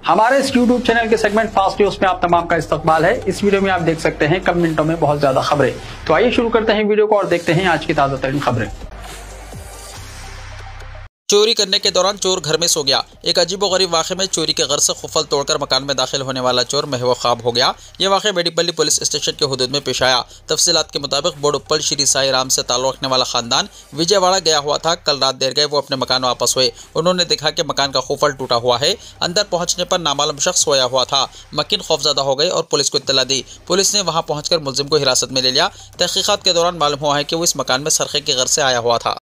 हमारे इस YouTube channel के सेगमेंट फास्ट न्यूज में आप तमाम का इस्तकबाल है। इस वीडियो में आप देख सकते हैं कम मिनटों में बहुत ज्यादा खबरें। तो आइए शुरू करते हैं वीडियो को और देखते हैं आज की ताजा तरीन खबरें। चोरी करने के दौरान चोर घर में सो गया। एक अजीबोगरीब वाक़े में चोरी के गर्ज से खुफल तोड़कर मकान में दाखिल होने वाला चोर महव ख्वाब हो गया। यह वाक़या मेडिपल्ली पुलिस स्टेशन के हुदूद में पेश आया। तफसीलात के मुताबिक बोडुप्पल श्री साई राम से ताल्लुक़ रखने वाला खानदान विजयवाड़ा गया हुआ था। कल रात देर गए वो अपने मकान वापस हुए। उन्होंने देखा कि मकान का खुफल टूटा हुआ है। अंदर पहुंचने पर नामालूम शख्स सोया हुआ था। मकीन खौफजदा हो गए और पुलिस को इत्तला दी। पुलिस ने वहां पहुंचकर मुलजिम को हिरासत में ले लिया। तहकीकात के दौरान मालूम हुआ है कि वो इस मकान में सरखे के घर से आया हुआ था।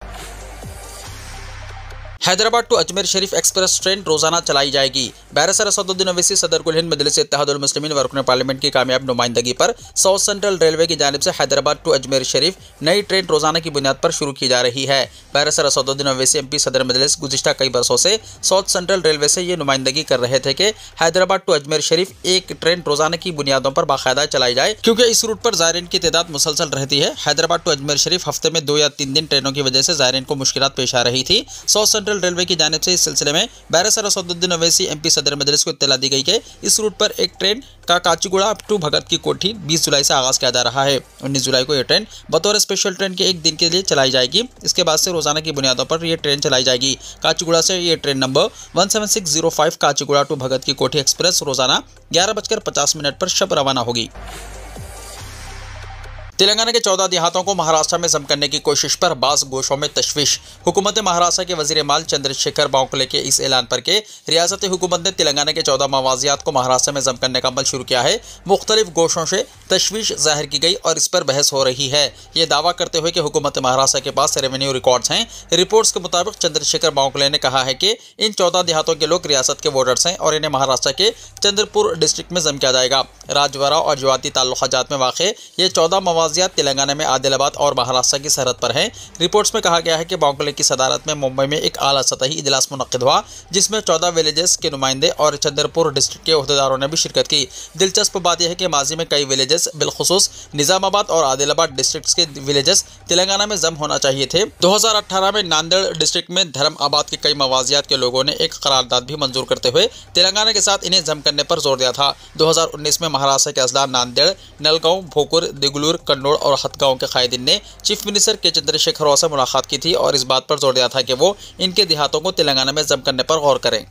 Hyderabad to Ajmer Sharif express train रोजाना चलाई जाएगी। बैरिस्टर असदुद्दीन ओवैसी सदर कुल हिंद मजलिस इत्तेहादुल मुस्लिमीन वरकुन पार्लियामेंट की कामयाब नुमाइंदगी पर साउथ सेंट्रल रेलवे की जानिब से हैदराबाद टू अजमेर शरीफ नई ट्रेन रोजाना की बुनियाद पर शुरू की जा रही है। बैरिस्टर असदुद्दीन ओवैसी MP सदर मजलिस गुज़िश्ता कई बरसों से साउथ सेंट्रल रेलवे से ये नुमाइंदगी कर रहे थे कि हैदराबाद टू अजमेर शरीफ एक ट्रेन रोजाना की बुनियादों पर बाकायदा चलाई जाए, क्योंकि इस रूट पर ज़ायरीन की तादाद मुसलसल रहती है। हैदराबाद टू अजमेर शरीफ हफ्ते में 2 या 3 दिन ट्रेनों की वजह से ज़ायरीन को मुश्किलात पेश आ रही थी। साउथ सेंट्रल रेलवे की जानिब से इस सिलसिले में बैरिस्टर असदुद्दीन ओवैसी MP सदर मजलिस को इत्तला दी गई कि इस रूट पर एक ट्रेन का काचीगुड़ा टू भगत की कोठी 20 जुलाई से आगाज किया जा रहा है। 19 जुलाई को यह ट्रेन बतौर स्पेशल ट्रेन के एक दिन के लिए चलाई जाएगी। इसके बाद से रोजाना की बुनियादों पर यह ट्रेन चलाई जाएगी। काचीगुड़ा से यह ट्रेन नंबर 17605 काचीगुड़ा टू भगत की कोठी एक्सप्रेस रोजाना 11:50 पर शब रवाना होगी। तेलंगाना के 14 देहातों को महाराष्ट्र में जम करने की कोशिश पर बाज़ गोशों में तशवीश। हुकूमत महाराष्ट्र के वजीर माल चंद्रशेखर बावकुले के इस ऐलान पर के रियासती हुकूमत ने तेलंगाना के 14 मवाजियात को महाराष्ट्र में जम करने का अमल शुरू किया है। मुख्तलिफ गोशों से तशवीश जाहिर की गई और इस पर बहस हो रही है, ये दावा करते हुए कि हुकूमत महाराष्ट्र के पास रेवेन्यू रिकॉर्ड्स हैं। रिपोर्ट्स के मुताबिक चंद्रशेखर बावकुले ने कहा है कि इन 14 देहातों के लोग रियासत के वोटर्स हैं और इन्हें महाराष्ट्र के चंद्रपुर डिस्ट्रिक्ट में जम किया जाएगा। राजवरा और ज्वाती ताल्लुकात में वाक़ ये 14 मवाजियात तेलंगाना में आदिलाबाद और महाराष्ट्र की सरहद पर हैं। रिपोर्ट्स में कहा गया है कि बावकुले की सदारत में मुंबई में एक आला सतही इजलास मुनक्किद हुआ, जिसमें 14 विलेजेस के नुमाइंदे और चंद्रपुर डिस्ट्रिक्ट के ओहदेदारों ने भी शिरकत की। दिलचस्प बात यह है कि माजी में कई विलेजेस बिलखुसूस निजामाबाद और आदिलाबाद डिस्ट्रिक्ट के विलेजेस तेलंगाना में जम होना चाहिए थे। 2018 में नांदेड़ डिस्ट्रिक्ट में धर्माबाद के कई मवाजियात के लोगों ने एक करारदाद भी मंजूर करते हुए तेलंगाना के साथ इन्हें जम करने पर जोर दिया था। 2019 में महाराष्ट्र के अजला नांदेड़, नलगांव, भोकुर, दिगलूर, कन्नौर और हथगांव के कायदीन ने चीफ मिनिस्टर के चंद्रशेखर राव से मुलाकात की थी और इस बात पर जोर दिया था कि वो इनके देहातों को तेलंगाना में जम करने पर गौर करें।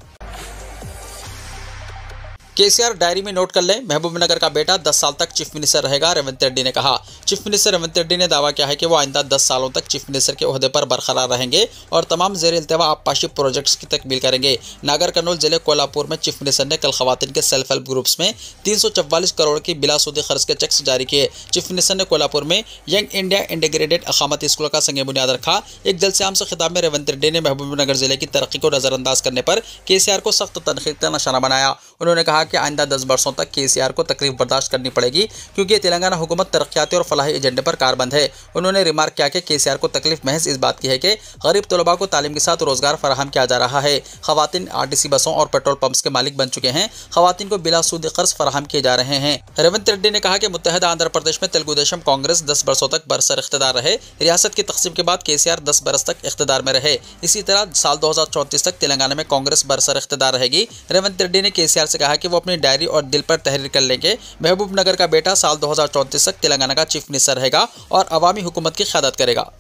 KCR डायरी में नोट कर लें, महबूबनगर का बेटा 10 साल तक चीफ मिनिस्टर रहेगा, रेवंत रेड्डी ने कहा। चीफ मिनिस्टर रेवंत रेड्डी ने दावा किया है कि वो आइंदा 10 सालों तक चीफ मिनिस्टर के ओहदे पर बरकरार रहेंगे और तमाम ज़ेर इल्तवा आबपाशी प्रोजेक्ट्स की तकमील करेंगे। नागर कर्नूल जिले कोल्हापुर में चीफ मिनिस्टर ने कल खवातीन के सेल्फ हेल्प ग्रुप्स में 344 करोड़ की बिलासूदी खर्च के चेक्स जारी किए। चीफ मिनिस्टर ने कोल्हापुर में यंग इंडिया इंटीग्रेटेड अकामती स्कूल का संग बुनियाद रखा। एक जलसे आम से खिताब में रेवंत रेड्डी ने महबूबनगर जिले की तरक्की को नजरअंदाज करने पर KCR को सख्त तनकीद का निशाना बनाया। उन्होंने कहा कि आइंदा 10 वर्षों तक KCR को तकलीफ बर्दाश्त करनी पड़ेगी, क्योंकि तेलंगाना हुकूमत तरक्याती और फलाही एजेंडे पर कारबंद है। उन्होंने रिमार्क किया कि KCR को तकलीफ महज इस बात की है कि गरीब तलबा को तालीम के साथ रोजगार फराहम किया जा रहा है। खवातीन RTC बसों और पेट्रोल पंप्स के मालिक बन चुके हैं। खवातीन को बिला सूद कर्ज फराहम किए जा रहे हैं। रेवंत रेड्डी ने कहा कि मुत्तहदा आंध्र प्रदेश में तेलुगु देशम कांग्रेस 10 बरसों तक बरसर इख्तिदार रहे। रियासत की तकसीम के बाद KCR 10 बरस तक इख्तिदार में रहे। इसी तरह साल 2034 तक तेलंगाना में कांग्रेस बरसर इख्तिदार रहेगी। रेवंत रेड्डी ने KCR से कहा कि वो अपनी डायरी और दिल पर तहरीर कर लेंगे। महबूबनगर का बेटा साल 2034 तक तेलंगाना का चीफ मिनिस्टर रहेगा और अवामी हुकूमत की क़यादत करेगा।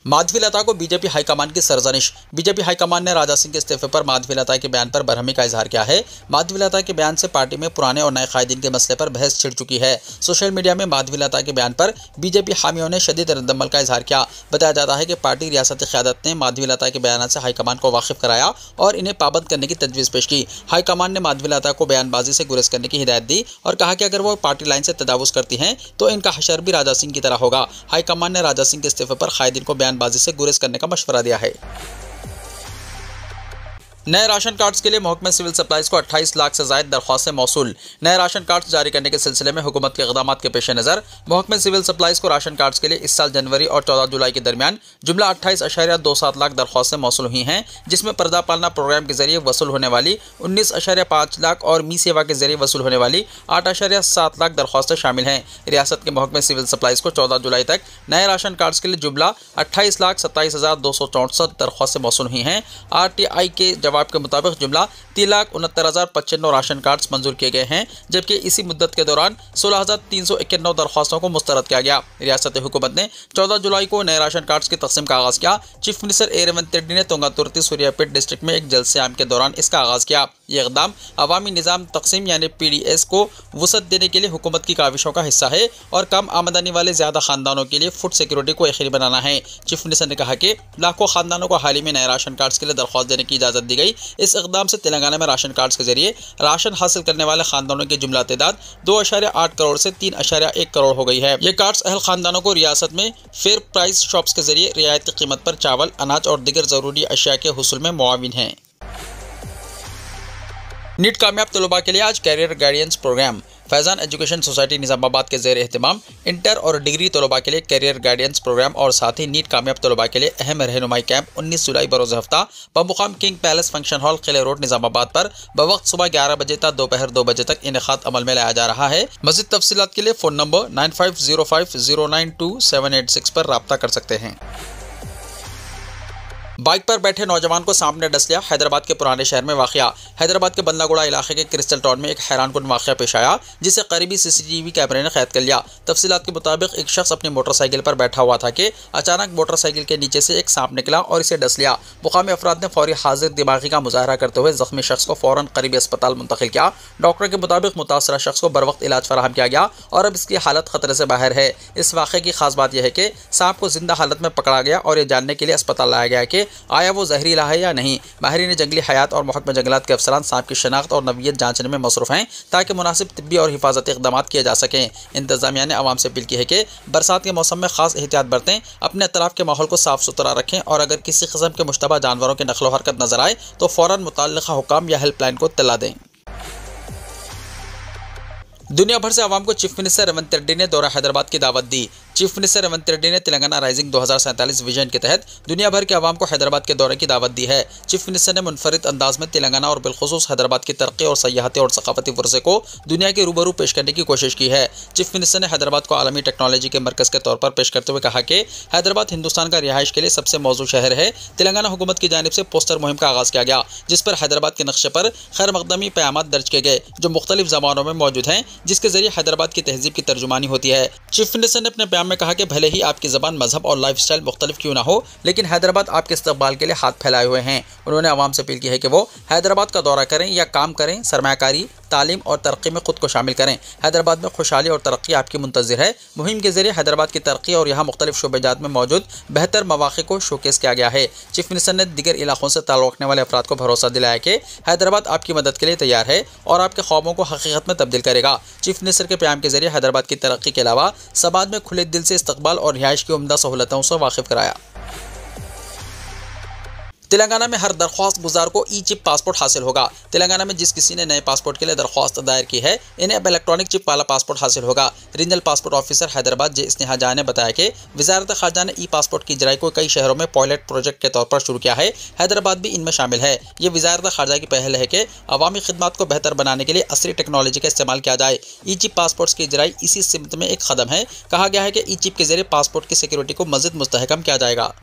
माधवीलता को बीजेपी हाईकमान की सरजनिश। बीजेपी हाईकमान ने राजा सिंह के इस्तीफे पर माधवीलता के बयान पर बरहमी का इजहार किया है। माधवीलता के बयान से पार्टी में पुराने और नए कायदीन के मसले पर बहस छिड़ चुकी है। सोशल मीडिया में माधवीलता के बयान पर बीजेपी हामियों ने शदीद रद्दअमल का इजहार किया। बताया जाता है कि पार्टी रियासती क़यादत ने माधवीलता के बयान से हाईकमान को वाकिफ कराया और इन्हें पाबंद करने की तजवीज़ पेश की। हाईकमान ने माधवीलता को बयानबाजी से गुरेज करने की हिदायत दी और कहा कि अगर वो पार्टी लाइन से तजावुज़ करती हैं तो इनका हशर भी राजा सिंह की तरह होगा। हाईकमान ने राजा सिंह के इस्तीफे पर कायदीन को बयानबाजी से गुरेज करने का मशवरा दिया है। नए राशन कार्ड्स के लिए महकमे सिविल सप्लाईज को 28 लाख से ज़ायद दरख्वास्तें मौसूल। नए राशन कार्ड्स जारी करने के सिलसिले में हुकूमत के इक़दाम के पेश नज़र महकमे सिविल सप्लाईज को राशन कार्ड्स के लिए इस साल जनवरी और 14 जुलाई के दरमियान जुमला 28.27 लाख दरख्वास्तें मौसूल हुई हैं, जिसमें पर्दा पालना प्रोग्राम के जरिए वसूल होने वाली 19.5 लाख और मी सेवा के जरिए वसूल होने वाली 8.7 लाख दरख्वास्तें शामिल हैं। रियासत के महकमे सिविल सप्लाईज को 14 जुलाई तक नए राशन कार्ड्स के लिए जुमला 28,27,264 दरख्वास्तें मौसूल हुई हैं। RTI के जवाब के मुताबिक जुमला 3,69,095 राशन कार्ड्स मंजूर किए गए हैं, जबकि इसी मुद्दत के दौरान 16,391 दरख्वास्तों को मुस्तरद किया गया। रियासती हुकूमत ने 14 जुलाई को नए राशन कार्ड्स की तकसीम का आगाज किया। चीफ मिनिस्टर ए रेवंत रेड्डी ने तुंगातुर्ती सूर्यापेट डिस्ट्रिक्ट में एक जलसे आम के दौरान इसका आगाज किया। ये इकदाम अवामी निज़ाम तकसीम यानी PDS को वुसअत देने के लिए हुकूमत की काविशों का हिस्सा है और कम आमदनी वाले ज़्यादा खानदानों के लिए फूड सिक्योरिटी को यकीनी बनाना है। चीफ मिनिस्टर ने कहा कि लाखों खानदानों को हाल ही में नए राशन कार्ड्स के लिए दरख्वास्त देने की इजाज़त दी गई। इस इकदाम से तेलंगाना में राशन कार्ड्स के जरिए राशन हासिल करने वाले खानदानों की जुमला तादाद 2.8 करोड़ से 3.1 करोड़ हो गई है। ये कार्ड्स अहल खानदानों को रियासत में फेयर प्राइस शॉप्स के जरिए रियायती कीमत पर चावल, अनाज और दीगर ज़रूरी अशिया के हुसूल में मुआविन हैं। नीट कामयाब तलबा के लिए आज career guidance programme. Faizan education society Nizamabad के ज़ेर एहतमाम इंटर और डिग्री तलबा के लिए कैरियर गाइडेंस प्रोग्राम और साथ ही नीट कामयाब तलबा के लिए अहम रहनुमाई कैंप 19 जुलाई बरोज़ हफ्ता बमुकाम किंग पैलेस फंक्शन हॉल, किले रोड, निज़ामाबाद पर बवक्त सुबह 11 बजे तक दोपहर 2 बजे तक इनेकाद अमल में लाया जा रहा है। मज़ीद तफसीलात के लिए फ़ोन नंबर 9505092786 पर रब्ता कर सकते हैं। बाइक पर बैठे नौजवान को सांप ने डस लिया। हैदराबाद के पुराने शहर में वाक़या। हैदराबाद के बंदागुड़ा इलाके के क्रिस्टल टाउन में एक हैरानकुन वाक़या पेश आया, जिसे करीबी CCTV कैमरे ने कैद कर लिया। तफसीलात के मुताबिक एक शख्स अपनी मोटरसाइकिल पर बैठा हुआ था कि अचानक मोटरसाइकिल के नीचे से एक सांप निकला और इसे डस लिया। मुकामी अफराद ने फौरी हाजिर दिमागी का मुजाहरा करते हुए जख्मी शख्स को फ़ौरन करीबी अस्पताल मुंतकिल किया। डॉक्टर के मुताबिक मुतासरा शख्स को बर वक्त इलाज फराहम किया गया और अब इसकी हालत खतरे से बाहर है। इस वाक़े की खास बात यह है कि सांप को जिंदा हालत में पकड़ा गया और यह जानने के लिए अस्पताल लाया गया कि आया वो जहरीला है या नहीं। माहिरीन जंगली हयात और महकमा जंगलात के अफसरान सांप की शनाख्त और नवीयत जांचने में मसरूफ़ हैं ताकि मुनासिब तिब्बी और हिफाजती इक़दामात किए जा सकें। इंतज़ामिया ने आवाम से अपील की है कि बरसात के मौसम में खास एहतियात बरतें, अपने अतराफ़ के माहौल को साफ़ सुथरा रखें और अगर किसी किस्म के मुश्तबा जानवरों की नक़्ल व हरकत नजर आए तो फ़ौरन मुतल्लिक़ा हुकाम या हेल्पलाइन को इत्तला दें। दुनिया भर से आवाम को चीफ मिनिस्टर रेवंत रेड्डी ने दौरा हैदराबाद की दावत दी। चीफ मिनिस्टर रेवंत रेड्डी ने तेलंगाना राइजिंग 2047 विजन के तहत दुनिया भर के आवाम को हैदराबाद के दौरे की दावत दी है। चीफ मिनिस्टर ने मुनफरिद अंदाज में तेलंगाना और बिलखुसूस हैदराबाद की तरक्की और सयाहती और सकाफती वर्से को दुनिया के रूबरू पेश करने की कोशिश की है। चीफ मिनिस्टर ने हैदराबाद को आलमी टेक्नोलॉजी के मरकज़ के तौर पर पेश करते हुए कहा कि हैदराबाद हिंदुस्तान का रिहाइश के लिए सबसे मौजूद शहर है। तेलंगाना हुकूमत की जानिब से पोस्टर मुहिम का आगाज़ किया गया, जिस पर हैदराबाद के नक्शे पर खैर मकदमी क़यामत दर्ज किए गए जो मुख्तलिफ ज़बानों में मौजूद हैं, जिसके जरिए हैदराबाद की तहजीब की तर्जुमानी होती है। चीफ मिनिस्टर ने अपने बयान में कहा कि भले ही आपकी ज़बान, मजहब और लाइफ स्टाइल मुख्तलिफ क्यों ना हो, लेकिन हैदराबाद आपके इस्तकबाल के लिए हाथ फैलाए हुए हैं। उन्होंने आवाम से अपील की है कि वो हैदराबाद का दौरा करें या काम करें, सरमायाकारी, तालीम और तरक्की में खुद को शामिल करें। हैदराबाद में खुशहाली और तरक्की आपकी मुंतज़िर है। मुहिम के जरिए हैदराबाद की तरक्की और यहाँ मुख्तलिफ शोबेजात में मौजूद बेहतर मौक़े को शोकेस किया गया है। चीफ मिनिस्टर ने दीगर इलाकों से ताल्लुक़ रखने वाले अफराद को भरोसा दिलाया कि हैदराबाद आपकी मदद के लिए तैयार है और आपके ख्वाबों को हकीकत में तब्दील करेगा। चीफ मिनिस्टर के प्याम के जरिए हैदराबाद की तरक्की के अलावा समाज में खुले दिल से इस्तकबाल और रिहाइश की उम्दा सहूलतों से वाकिफ़ कराया। तेलंगाना में हर दरख्वास्त गुजार को ई-चिप पासपोर्ट हासिल होगा। तेलंगाना में जिस किसी ने नए पासपोर्ट के लिए दरख्वास्त दायर की है, इन्हें अब इलेक्ट्रॉनिक चिप वाला पासपोर्ट हासिल होगा। रीजनल पासपोर्ट ऑफिसर हैदराबाद जे स्नेहा जहाँ ने बताया कि वजारत खारजा ने ई पासपोर्ट की इजराई को कई शहरों में पायलट प्रोजेक्ट के तौर पर शुरू किया है। हैदराबाद भी इनमें शामिल है। ये वजारत खारजा की पहल है कि अवामी खिदमात को बेहतर बनाने के लिए असरी टेक्नोलॉजी का इस्तेमाल किया जाए। ई-चिप पासपोर्ट की इजराई इसी सिमत में एक कदम है। कहा गया है कि ई-चिप के जरिए पासपोर्ट की सिक्योरिटी को मज़ीद मुस्तहकम किया जाएगा।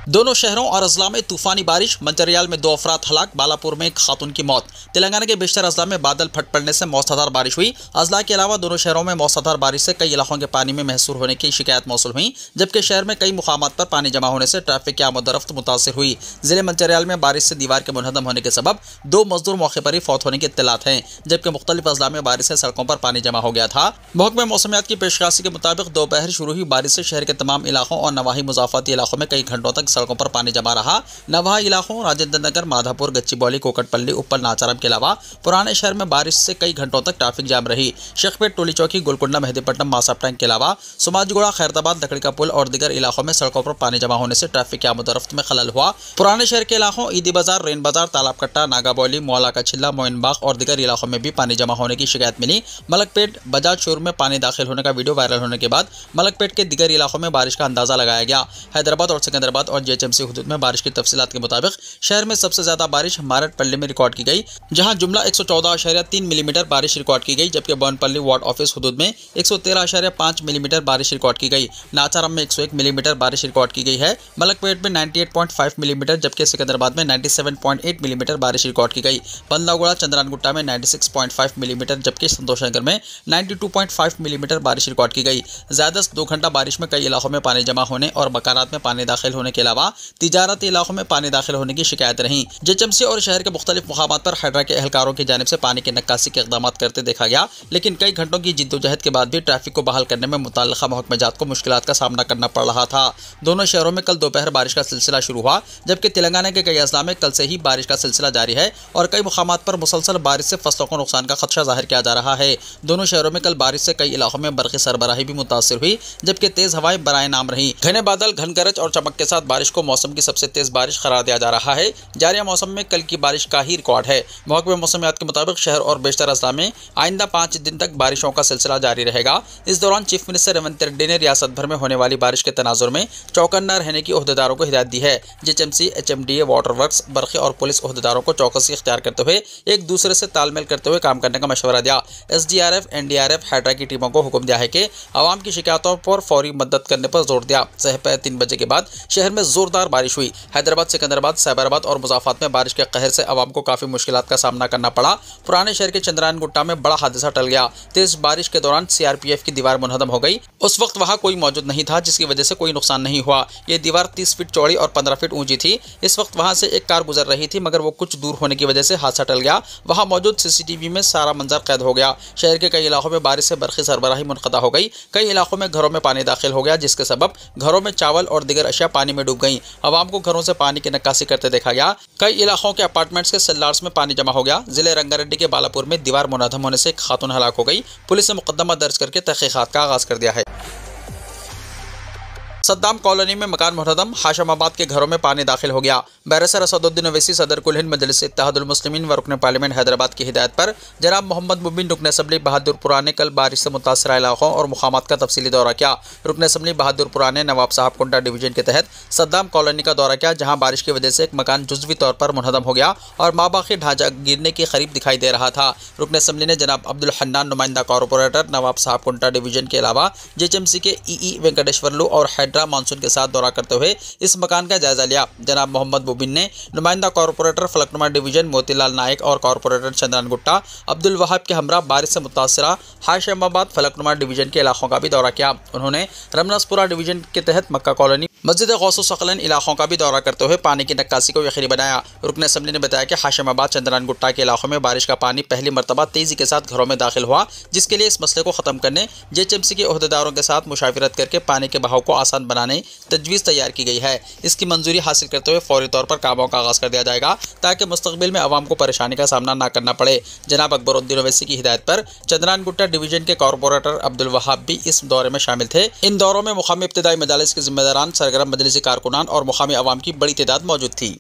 दोनों शहरों और अजला में तूफानी बारिश, मंचरियाल में 2 अफराद हलाक, बालापुर में एक खातून की मौत। तेलंगाना के बेशतर अजला में बादल फट पड़ने से मौसलाधार बारिश हुई। अजला के अलावा दोनों शहरों में मौसलाधार बारिश से कई इलाकों के पानी में महसूर होने की शिकायत मौसूल हुई, जबकि शहर में कई मुकामात पर पानी जमा होने से ट्रैफिक की आमदोरफ्त मुतासर हुई। जिले मंचरियाल में बारिश से दीवार के मुनहदम होने के सबब 2 मजदूर मौके पर ही फौत होने की इत्तलात हैं, जबकि मुख्तलिफ अजला में बारिश से सड़कों पर पानी जमा हो गया था। महकमा मौसमियात की पेशकाशी के मुताबिक दोपहर शुरू हुई बारिश से शहर के तमाम इलाकों और नवाही मुजाफाती इलाकों में कई घंटों तक सड़कों पर पानी जमा रहा। नवाहा इलाकों राजेंद्र नगर, माधापुर, गच्चीबौली, कोकटपल्ली, उप्पल, नाचारम के अलावा पुराने शहर में बारिश से कई घंटों तक ट्रैफिक जाम रही। शेखपेट, टोली चौकी, गोलकुंडा, मेहदीपट्टनम, मासाब टैंक के अलावा सुमाजगुड़ा, खैरताबाद, लकड़ी का पुल और दीगर इलाकों में सड़कों पर पानी जमा होने से ट्रैफिक की आमदोरफ्त में खलल हुआ। पुराने शहर के इलाकों ईदी बाजार, रेन बाजार, तालाब कट्टा, नागाबौली, मौला का छिल्ला, मोइनबाग और दीगर इलाकों में भी पानी जमा होने की शिकायत मिली। मलकपेट बजाज शोरूम में पानी दाखिल होने का वीडियो वायरल होने के बाद मलकपेट के दीगर इलाकों में बारिश का अंदाजा लगाया गया। हैदराबाद और सिकंदराबाद और जेएचएमसी हुदूद में बारिश की तफसीलात के मुताबिक शहर में सबसे ज्यादा बारिश मारटपल्ली में रिकॉर्ड की गई, जहां जुमला 114.3 मिलीमीटर बारिश रिकॉर्ड की गई, जबकि बोनपल्ली वार्ड ऑफिस हुदूद में 113.5 मिलीमीटर बारिश रिकॉर्ड की गई। नाचारम में 101 मिलीमीटर बारिश रिकॉर्ड की गई है। मलकपेट में 98.5 मिलीमीटर, जबकि सिकंदराबाद में 97.8 मिलीमीटर बारिश रिकॉर्ड की गई। बंदागुड़ा चंद्रानगुट्टा में 96.5 मिलीमीटर, जबकि संतोषनगर में 92.5 मिलीमीटर बारिश रिकॉर्ड की गई। ज्यादा 2 घंटा बारिश में कई इलाकों में पानी जमा होने और मकानात में पानी दाखिल होने के अलावा तिजारती इलाकों में पानी दाखिल होने की शिकायत रही। जेएचएमसी और शहर के मुख्तलिफ मुकामात पर हाइड्रा के एहलकारों की जानिब से पानी की नक्कासी के इक़दाम करते देखा गया, लेकिन कई घंटों की जिद्दोजहद के बाद भी ट्रैफिक को बहाल करने में मुतल्लिक़ा महकमेजात को मुश्किलात का सामना करना पड़ रहा था। दोनों शहरों में कल दोपहर बारिश का सिलसिला शुरू हुआ, जबकि तेलंगाना के कई अजला में कल से ही बारिश का सिलसिला जारी है और कई मुकामात पर मुसलसल बारिश से फसलों को नुकसान का खदशा जाहिर किया जा रहा है। दोनों शहरों में कल बारिश से कई इलाकों में बरक़ी सरबराही भी मुतासिर हुई, जबकि तेज हवाएं बराए नाम रही। घने बादल, घन गरज और चमक के साथ बारिश को मौसम की सबसे तेज बारिश करार दिया जा रहा है। जारी मौसम में कल की बारिश का ही रिकॉर्ड है। महकमे मौसमियात के मुताबिक शहर और बेशतर अजला में आइंदा 5 दिन तक बारिशों का सिलसिला जारी रहेगा। इस दौरान चीफ मिनिस्टर रेवंत रेड्डी ने रियासत भर में होने वाली बारिश के तनाजुर में चौकन्ना रहने की ओहदेदारों को हिदायत दी है। जेएचएमसी, एचएमडीए, वाटर वर्क्स, बरक़ी और पुलिस ओहदेदारों को चौकसी इख्तियार करते हुए एक दूसरे से तालमेल करते हुए काम करने का मशवरा दिया। एसडीआरएफ, एनडीआरएफ, हाइड्रा की टीमों को हुक्म दिया है कि आवाम की शिकायतों पर फौरी मदद करने पर जोर दिया। सहर 3 बजे के बाद शहर में जोरदार बारिश हुई। हैदराबाद, सिकंदराबाद, साइबराबाद और मुज़ाफ़ात में बारिश के कहर से आवाम को काफ़ी मुश्किलात का सामना करना पड़ा। पुराने शहर के चंद्रानगुट्टा में बड़ा हादसा टल गया। तेज बारिश के दौरान सीआरपीएफ की दीवार मुनहदम हो गई। उस वक्त वहां कोई मौजूद नहीं था, जिसकी वजह से कोई नुकसान नहीं हुआ। ये दीवार 30 फीट चौड़ी और 15 फीट ऊंची थी। इस वक्त वहां से एक कार गुजर रही थी, मगर वो कुछ दूर होने की वजह से हादसा टल गया। वहां मौजूद सीसीटीवी में सारा मंजर कैद हो गया। शहर के कई इलाकों में बारिश से बरक़ी सरबराही मुनक़ता हो गई। कई इलाकों में घरों में पानी दाखिल हो गया, जिसके सबब घरों में चावल और दीगर अशिया पानी में डूब गई। आवाम को घरों से पानी की नक्कासी करते देखा गया। कई इलाकों के अपार्टमेंट्स के सेल्लार्स में पानी जमा हो गया। जिले रंगारेड्डी के बालापुर में दीवार मुनहदम होने से एक खातून हलाक हो गई। पुलिस ने मुकदमा दर्ज करके तहक़ीक़ात का आगाज कर दिया है। सद्दाम कॉलोनी में मकान मुनहदम, हाशमाबाद के घरों में पानी दाखिल हो गया। बैरिस्टर असदुद्दीन ओवैसी सदर कुल हिंद मजलिस इत्तेहादुल मुस्लिमीन व रुकन पार्लियामेंट हैदराबाद की हिदायत पर जनाब मोहम्मद मुबिन रुकन असम्बली बहादुरपुरा ने कल बारिश से मुतासरा इलाकों और मुकामात का तफसीली दौरा किया। रुकन असम्बली बहादुरपुरा ने नवाब साहब कुंटा डिवीजन के तहत सद्दाम कॉलोनी का दौरा किया, जहाँ बारिश की वजह से एक मकान जुज़वी तौर पर मुनहदम हो गया और माबाकी ढांचा गिरने के करीब दिखाई दे रहा था। रुकन असम्बली ने जनाब अब्दुल हन्नान नुमाइंदा कॉरपोरेटर नवाब साहब कुंटा डिवीजन के अलावा जेएचएमसी के ई वेंकटेश्वरलू और हाइड्रा मानसून के साथ दौरा करते हुए इस मकान का जायजा लिया। जनाब मोहम्मद मुबिन ने नुमाइंदा कॉरपोरेटर फलकनुमा डिवीजन मोतीलाल नायक और कॉरपोरेटर चंद्रानगुट्टा अब्दुल वहाब के हमरा बारिश से मुतासरा हाशमाबाद फलकनुमा डिवीजन के इलाकों का भी दौरा किया। उन्होंने रमनासपुरा डिवीजन के तहत मक्का कॉलोनी, मस्जिद गौसुसकलन इलाकों का भी दौरा करते हुए पानी की नक्कासी को यकीनी बनाया। रुकन असम्बली ने बताया कि हाशमाबाद चंद्रानगुट्टा के इलाकों में बारिश का पानी पहली मरतबा तेजी के साथ घरों में दाखिल हुआ, जिसके लिए इस मसले को ख़त्म करने जेएचएमसी के ओहदेदारों के साथ मुशावरत करके पानी के बहाव को आसान बनाने तजवीज़ तैयार की गई है। इसकी मंजूरी हासिल करते हुए फौरी तौर पर कामों का आगाज़ कर दिया जाएगा, ताकि मुस्तकबिल में आवाम को परेशानी का सामना न करना पड़े। जनाब अकबरुद्दीन ओवैसी की हिदायत पर चंद्रानगुट्टा डिवीजन के कॉरपोरेटर अब्दुल वहाब भी इस दौरे में शामिल थे। इन दौरों में मुकामी इब्तिदाई मजालिस के जिम्मेदारान, सरगर्म मजलिसी कारकुनान और मुकामी अवाम की बड़ी तादाद मौजूद थी।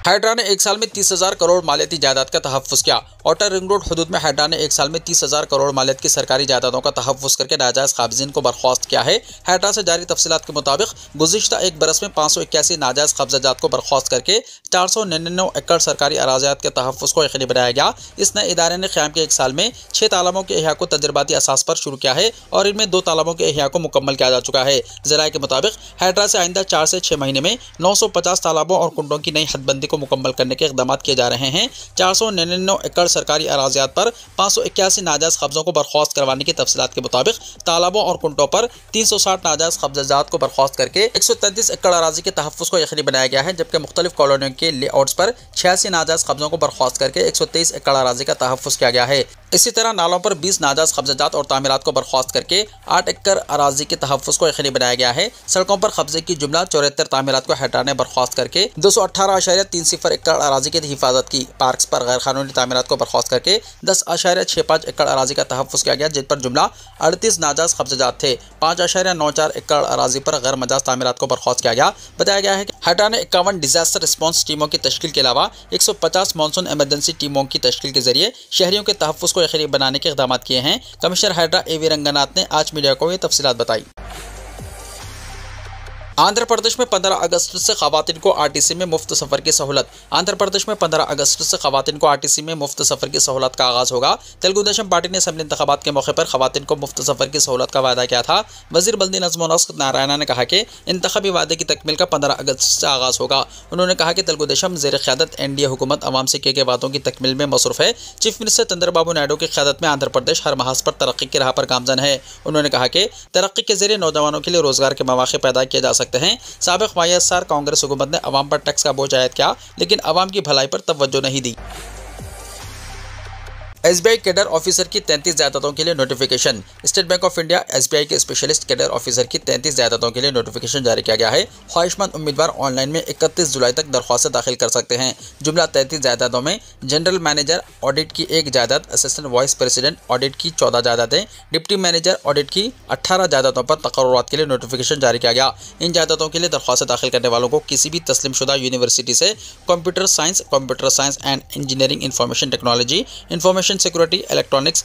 हाइड्रा ने एक साल में 30,000 करोड़ मालियाती जायदाद का तहफ़्फ़ुज़ किया। आउटर रिंग रोड हदूद में हाइड्रा ने एक साल में 30,000 करोड़ मालियत की सरकारी जायदादों का तहफ़्फ़ुज़ करके नाजायज़ काबिज़ीन को बर्खास्त किया है। हाइड्रा से जारी तफसीलात के मुताबिक गुज़िश्ता एक बरस में 581 नाजायज़ कब्ज़ाजात को बर्खास्त करके 499 एकड़ सरकारी अराज़ियात के तहफ़्फ़ुज़ को यकीनी बनाया गया। इस नए इदारे ने क़याम के एक साल में 6 तालाबों के एहिया को तजर्बाती असास पर शुरू किया है और इनमें 2 तालाबों के एहिया को मुकम्मल किया जा चुका है। ज़राए के मुताबिक हाइड्रा से आइंदा 4 से 6 महीने में 950 तालाबों और कुंडों की नई हदबंदी को मुकम्मल करने के इक़दामात किए जा रहे हैं। 499 एकड़ सरकारी अराज़ियात पर 581 नाजायज़ कब्ज़ों को बर्खास्त करवाने की तफसीलात के मुताबिक तालाबों और कुंटों पर 360 नाजायज़ कब्ज़ाजात को बर्खास्त करके 133 एकड़ अराज़ी के तहफ़्फ़ुज़ को यकीनी बनाया गया है, जबकि मुख्तलिफ कॉलोनियों के लेआउट्स पर 86 नाजायज़ कब्ज़ों को बर्खास्त करके 123 एकड़ अराज़ी का तहफ़्फ़ुज़ किया गया है। इसी तरह नालों पर 20 नाजायज़ कब्ज़ाजात और तामीरात को बर्खास्त करके 8 एकड़ अराज़ी के तहफ़्फ़ुज़ को यकीनी बनाया गया है। सड़कों पर कब्ज़े की जुमला 74 तामीरात को हाइड्रा ने बर्खास्त करके 218.30 एकड़ अराज़ी की हिफाजत की। पार्क्स पर गैर कानूनी तामीरात को बर्खास्त करके 10.65 एकड़ अराज़ी का तहफ़्फ़ुज़ किया गया, जिन पर जुमला 38 नाजायज़ कब्ज़ाजात थे। 5.94 एकड़ अराज़ी पर गैर मजाज तामीरात को बर्खास्त किया गया। बताया गया है कि हाइड्रा ने 51 डिजास्टर रिस्पॉन्स टीमों की तश्कील के अलावा 150 मानसून एमरजेंसी टीमों की तश्कील के जरिए शहरियों के तहफ़्फ़ुज़ को यकीनी बनाने के इक़दाम किए हैं। Commissioner hydra A V Ranganath ने आज मीडिया को ये तफसीलात बताई। आंध्र प्रदेश में 15 अगस्त से खवातीन को आरटीसी में मुफ्त सफर की सहूलत। आंध्र प्रदेश में 15 अगस्त से खवातीन को आरटीसी में मुफ्त सफर की सहूलत का आगाज होगा। तेलुगु देशम पार्टी ने असेंबली इंतखाबात के मौके पर खवातीन को मुफ्त सफर की सहूलत का वादा किया था। वजीर बल्दी नज़्म व नस्क नारायणा ने कहा कि इंतखाबी वादे की तकमील का 15 अगस्त से आगाज होगा। उन्होंने कहा कि तेलुगु देशम ज़ेर क़यादत एनडीए हुकूमत अवाम से किए गए वादों की तकमील में मसरूफ है। चीफ मिनिस्टर चंद्रबाबू नायडू की क़यादत में आंध्र प्रदेश हर महाज पर तरक्की की राह पर गामजन है। उन्होंने कहा कि तरक्की के जरिए नौजवानों के लिए रोजगार के मौके पैदा किए जा सकते हैं। साबिक़ वाईएसआर कांग्रेस हुकूमत ने अवाम पर टैक्स का बोझ आयद किया, लेकिन अवाम की भलाई पर तवज्जो नहीं दी। एसबीआई कैडर ऑफिसर की 33 जायदादों के लिए notification. State bank of India SBI के स्पेशलिस्ट कैडर ऑफिसर की 33 जायदादों के लिए नोटिफिकेशन जारी किया गया है। ख्वाहिशमंद उम्मीदवार ऑनलाइन में 31 जुलाई तक दरख्वास्त दाखिल कर सकते हैं। जुमला 33 जायदादों में जनरल मैनेजर ऑडिट की 1 जायदाद, असिस्टेंट वाइस प्रेसिडेंट ऑडिट की 14 जायदादें, डिप्टी मैनेजर ऑडिट की 18 जायदादों पर तकर्रुरात के लिए नोटिफिकेशन जारी किया गया। इन जायदादों के लिए दरख्वास्त दाखिल करने वालों को किसी भी तस्लीमशुदा यूनिवर्सिटी से computer science and engineering, information technology, information security, electronics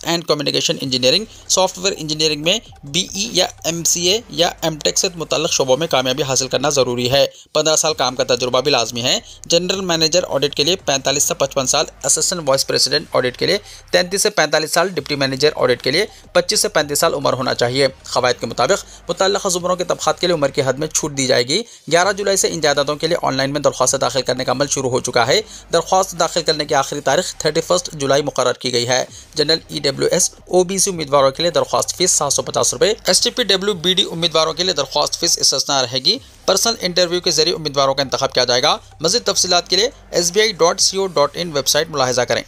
and communication engineering, software engineering में बीई या एमसीए या एमटेक से मुतल्लिक शोबों में कामयाबी हासिल करना जरूरी है। 15 साल काम का तजुर्बा भी लाजमी है। जनरल मैनेजर ऑडिट के लिए 45 से 55 साल, असिस्टेंट वाइस प्रेसिडेंट ऑडिट के लिए 33 से 45 साल, डिप्टी मैनेजर ऑडिट के लिए 25 से 35 साल उम्र होना चाहिए। क़वायद के मुताबिक मुतल्लिक़ा ज़ुमरों के तबक़ात के लिए उम्र की हद में छूट दी जाएगी। 11 जुलाई से इन जायदादों के लिए ऑनलाइन में दरख्वास्त दाखिल करने का अमल शुरू हो चुका है। दरख्वास्त दाखिल करने की आखिरी तारीख 31 जुलाई मुकर्रर की गई है। जनरल ईडब्ल्यूएस ओबीसी उम्मीदवारों के लिए दरख्वास्त फीस 750 रुपए, एसटीपीडब्ल्यूबीडी उम्मीदवारों के लिए दरख्वास्त फीस इस्तेस्ना रहेगी। पर्सनल इंटरव्यू के जरिए उम्मीदवारों का इंतखाब किया जाएगा। मज़ीद तफसीलात के लिए sbi.co.in वेबसाइट मुलाहिजा करें।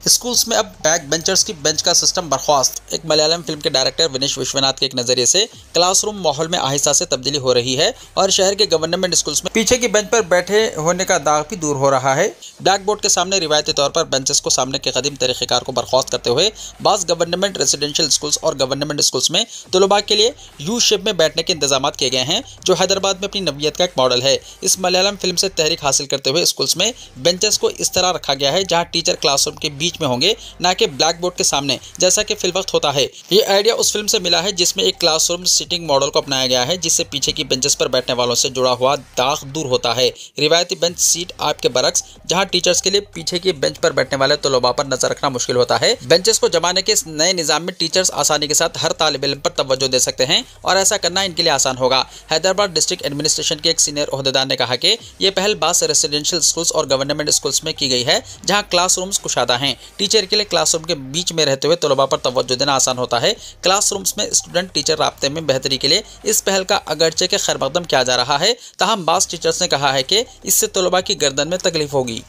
स्कूल्स में अब बैक बेंचर्स की बेंच का सिस्टम बर्खास्त। एक मलयालम फिल्म के डायरेक्टर विनेश विश्वनाथ के एक नजरिए से क्लासरूम माहौल में आहिस्ता से तब्दीली हो रही है और शहर के गवर्नमेंट स्कूल्स में पीछे की बेंच पर बैठे होने का दाग भी दूर हो रहा है। ब्लैक बोर्ड के सामने रिवायती तौर पर बेंचेस को सामने के कदीम तरीक़ेकार को बर्खास्त करते हुए बाज़ गवर्नमेंट रेजिडेंशियल स्कूल्स और गवर्नमेंट स्कूल्स में तलबा के लिए यू शेप में बैठने के इंतजाम किए गए हैं, जो हैदराबाद में अपनी नवीयत का एक मॉडल है। इस मलयालम फिल्म से तहरीक हासिल करते हुए स्कूल्स में बेंचेस को इस तरह रखा गया है जहाँ टीचर क्लासरूम के बीच में होंगे, ना कि ब्लैक बोर्ड के सामने जैसा कि फिल वक्त होता है। ये आइडिया उस फिल्म से मिला है जिसमें एक क्लासरूम सिटिंग मॉडल को अपनाया गया है, जिससे पीछे की बेंचेस पर बैठने वालों से जुड़ा हुआ दाग दूर होता है। रिवायती बेंच सीट आपके बरक्स, जहां टीचर्स के लिए पीछे की बेंच पर बैठने वाले तलबा पर नजर रखना मुश्किल होता है। बेंचेस को जमाने के इस नए निज़ाम में टीचर्स आसानी के साथ हर तालिब इल्म पर तवज्जो दे सकते हैं और ऐसा करना इनके लिए आसान होगा। हैदराबाद डिस्ट्रिक्ट एडमिनिस्ट्रेशन के एक सीनियर ओहदेदार ने कहा कि यह पहल बास रेसिडेंशियल स्कूल्स और गवर्नमेंट स्कूल्स में की गई है, जहाँ क्लासरूम्स कुशादा हैं। टीचर के लिए क्लासरूम के बीच में रहते हुए तलबा पर तवज्जो देना आसान होता है। क्लासरूम्स में स्टूडेंट टीचर राब्ते में बेहतरी के लिए इस पहल का अगरचे के खैर मकदम किया जा रहा है, ताहम बास टीचर्स ने कहा है कि इससे तलबा की गर्दन में तकलीफ होगी।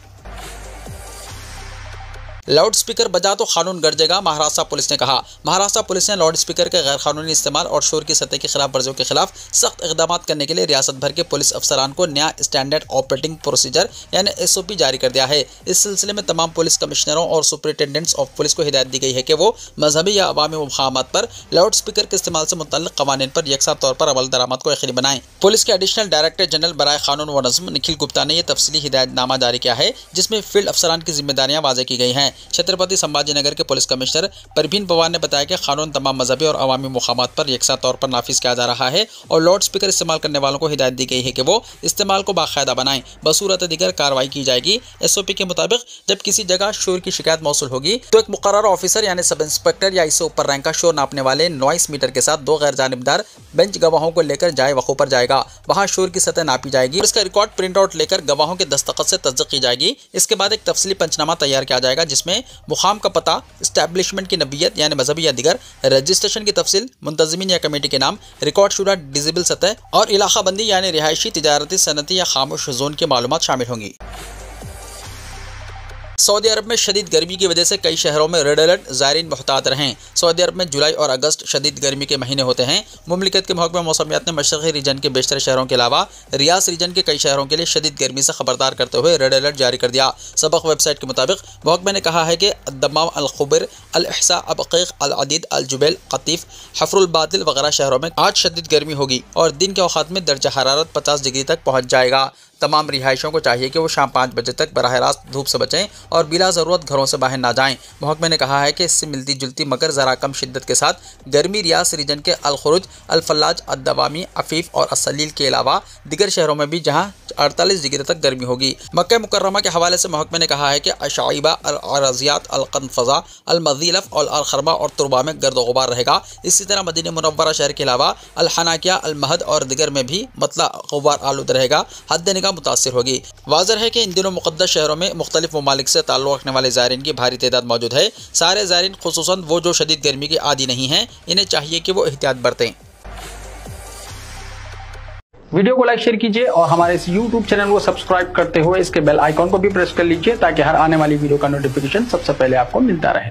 लाउड स्पीकर बजा तो कानून गरजेगा, महाराष्ट्र पुलिस ने कहा। महाराष्ट्र पुलिस ने लाउड स्पीकर के गैर कानूनी इस्तेमाल और शोर की सतह की खिलाफ वर्जियों के खिलाफ सख्त इकदाम करने के लिए रियासत भर के पुलिस अफसरान को नया स्टैंडर्ड ऑपरेटिंग प्रोसीजर यानी SOP जारी कर दिया है। इस सिलसिले में तमाम पुलिस कमिश्नरों और सुपरिटेंडेंट्स ऑफ पुलिस को हिदायत दी गई है कि वो मजहबी या अवामी मुकामात पर लाउड स्पीकर के इस्तेमाल से मुतल्लिक कवानीन पर यकसा तौर पर अमल दरामद को यकीनी बनाएं। पुलिस के एडिशनल डायरेक्टर जनरल बराए कानून व नज़्म निखिल गुप्ता ने यह तफसीली हिदायतनामा जारी किया है, जिसमें फील्ड अफसरान की जिम्मेदारियां वाज़ेह की गई हैं। छत्रपति संभाजीनगर के पुलिस कमिश्नर परवीन पवार ने बताया कि कानून तमाम मजहबी और अवामी मुकामात पर यकसा तौर पर नाफिज किया जा रहा है और लाउड स्पीकर इस्तेमाल करने वालों को हिदायत दी गई है कि वो इस्तेमाल को बाकायदा बनाएं। बसूरत दीगर कार्रवाई की जाएगी। SOP के मुताबिक जब किसी जगह शोर की शिकायत मौसूल होगी तो एक मुकर्रर ऑफिसर यानी सब इंस्पेक्टर या इससे ऊपर रैंक का शोर नापने वाले नॉइस मीटर के साथ 2 गैर जानिबदार बेंच गवाहों को लेकर जाए वक़ू पर जाएगा। वहाँ शोर की सतह नापी जाएगी और इसका रिकॉर्ड प्रिंट आउट लेकर गवाहों के दस्तखत से तस्दीक की जाएगी। इसके बाद एक तफसीली पंचनामा तैयार किया जाएगा, जिसमें मुकाम का पता, एस्टैब्लिशमेंट की नबियत यानी मजहबी या दिगर, रजिस्ट्रेशन की तफसील, मुंतज़मीन या कमेटी के नाम, रिकॉर्ड शुदा डिजिबल सतह और इलाका बंदी यानी रिहायशी, तिजारती, सनती या खामोश जोन की मालूमात शामिल होंगी। सऊदी अरब में शदीद गर्मी की वजह से कई शहरों में रेड अलर्ट, ज़ायरीन मुहतात रहें। सऊदी अरब में जुलाई और अगस्त शदीद गर्मी के महीने होते हैं। मुमलिकत के महकमा मौसमियात ने मशरक़ी रीजन के बेशतर शहरों के अलावा रियास रीजन के कई शहरों के लिए शदीद गर्मी से खबरदार करते हुए रेड अलर्ट जारी कर दिया। सबक वेबसाइट के मुताबिक महकमे ने कहा है कि दम्माम, अल खुबर, अल-अहसा, अबक़ीक़, अल-अदीद, अल-जुबैल, क़तीफ़, हफ़रुल बातिल वगैरह शहरों में आज शदीद गर्मी होगी और दिन के औक़ात में दर्जा हरारत 50 डिग्री तक पहुँच जाएगा। तमाम रिहायशों को चाहिए कि वो शाम 5 बजे तक बराह रास्त धूप से बचें और बिला ज़रूरत घरों से बाहर ना जाएं। महकमे ने कहा है कि इससे मिलती जुलती मगर ज़रा कम शिद्दत के साथ गर्मी रियास रीजन के अल-खुरुज, अल-फल्लाज, अद-दवामी, अफीफ और अस-सलील के अलावा दीगर शहरों में भी जहां 48 डिग्री तक गर्मी होगी। मक्का मुकर्रमा के हवाले से महकमे ने कहा है कि अशाइबा, अल-अराज़ियात, अल-क़नफ़ज़ा, अल-मज़ीलफ़ और अल-खरमा और तुरबा में गर्द ग़ुबार रहेगा। इसी तरह मदीना मुनव्वरा शहर के अलावा अल-हनाकिया, अल-महद और दीगर में भी मतला ग़ुबार आलूद रहेगा, हद निगाह मुतासिर होगी। वाज़ेह है कि इन दिनों मुक़द्दस शहरों में मुख्तलिफ ममालिक से ताल्लुक़ रखने वाले ज़ायरीन की भारी तादाद मौजूद है। सारे ज़ायरीन खुसूसन वो जो शदीद गर्मी के आदी नहीं हैं, इन्हें चाहिए कि वो एहतियात बरतें। वीडियो को लाइक शेयर कीजिए और हमारे इस YouTube चैनल को सब्सक्राइब करते हुए इसके बेल आइकॉन को भी प्रेस कर लीजिए ताकि हर आने वाली वीडियो का नोटिफिकेशन सबसे पहले आपको मिलता रहे।